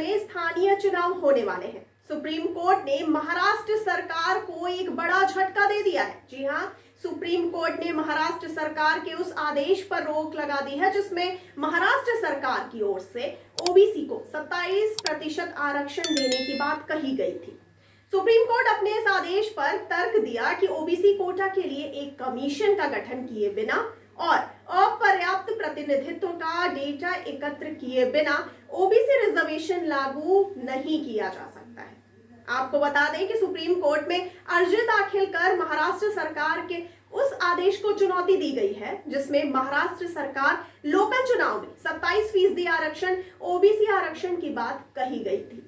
में स्थानीय चुनाव होने वाले हैं। सुप्रीम कोर्ट ने महाराष्ट्र सरकार को एक बड़ा झटका दे दिया है। जी हां, सुप्रीम कोर्ट ने महाराष्ट्र सरकार के उस आदेश पर रोक लगा दी है जिसमें महाराष्ट्र सरकार की ओर से ओबीसी को 27% आरक्षण देने की बात कही गई थी। सुप्रीम कोर्ट अपने इस आदेश पर तर्क दिया कि ओबीसी कोटा के लिए एक कमीशन का गठन किए बिना और अपर्याप्त प्रतिनिधित्व का डेटा एकत्र किए बिना ओबीसी रिजर्वेशन लागू नहीं किया जा सकता है। आपको बता दें कि सुप्रीम कोर्ट में अर्जी दाखिल कर महाराष्ट्र सरकार के उस आदेश को चुनौती दी गई है जिसमें महाराष्ट्र सरकार लोकल चुनाव में 27% आरक्षण ओबीसी आरक्षण की बात कही गई थी।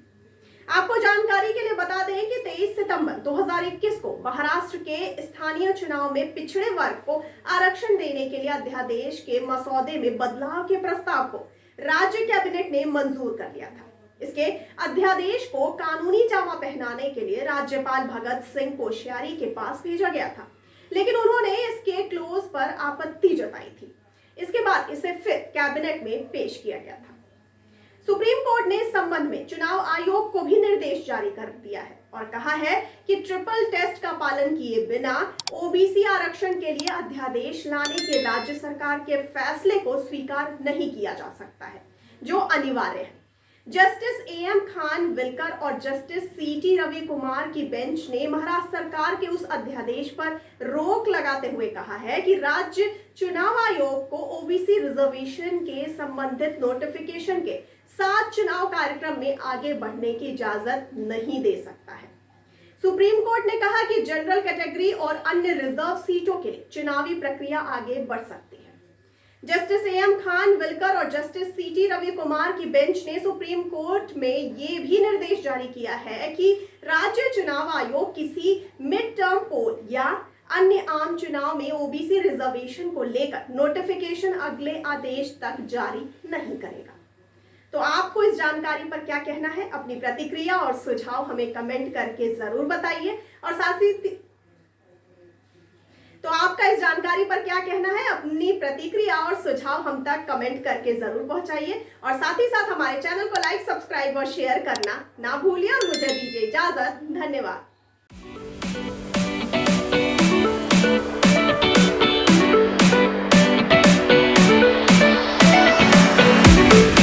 आपको जानकारी के लिए बता दें कि 23 सितंबर 2021 को महाराष्ट्र के स्थानीय चुनाव में पिछड़े वर्ग को आरक्षण देने के लिए अध्यादेश के मसौदे में बदलाव के प्रस्ताव को राज्य कैबिनेट ने मंजूर कर लिया था। इसके अध्यादेश को कानूनी जामा पहनाने के लिए राज्यपाल भगत सिंह कोश्यारी के पास भेजा गया था, लेकिन उन्होंने इसके क्लोज पर आपत्ति जताई थी। इसके बाद इसे फिर कैबिनेट में पेश किया गया था। सुप्रीम कोर्ट ने इस संबंध में चुनाव आयोग को भी निर्देश जारी कर दिया है और कहा है कि ट्रिपल टेस्ट का पालन किए बिना ओबीसी आरक्षण के लिए अध्यादेश लाने के राज्य सरकार के फैसले को स्वीकार नहीं किया जा सकता है, जो अनिवार्य है। जस्टिस एएम खानविलकर और जस्टिस सीटी रवि कुमार की बेंच ने महाराष्ट्र सरकार के उस अध्यादेश पर रोक लगाते हुए कहा है कि राज्य चुनाव आयोग को ओबीसी रिजर्वेशन के संबंधित नोटिफिकेशन के साथ चुनाव कार्यक्रम में आगे बढ़ने की इजाजत नहीं दे सकता है। सुप्रीम कोर्ट ने कहा कि जनरल कैटेगरी और अन्य रिजर्व सीटों के लिए चुनावी प्रक्रिया आगे बढ़ सकती है। जस्टिस एएम खानविलकर और जस्टिस सीटी रवि कुमार की बेंच ने सुप्रीम कोर्ट में ये भी निर्देश जारी किया है कि राज्य चुनाव आयोग किसी मिड टर्म पोल या अन्य आम चुनाव में ओबीसी रिजर्वेशन को लेकर नोटिफिकेशन अगले आदेश तक जारी नहीं करेगा। तो आपको इस जानकारी पर क्या कहना है? अपनी प्रतिक्रिया और सुझाव हमें कमेंट करके जरूर बताइए और साथ ही तो आपका इस जानकारी पर क्या कहना है? अपनी प्रतिक्रिया और सुझाव हम तक कमेंट करके जरूर पहुंचाइए और साथ ही साथ हमारे चैनल को लाइक, सब्सक्राइब और शेयर करना ना भूलिए और मुझे दीजिए इजाजत। धन्यवाद।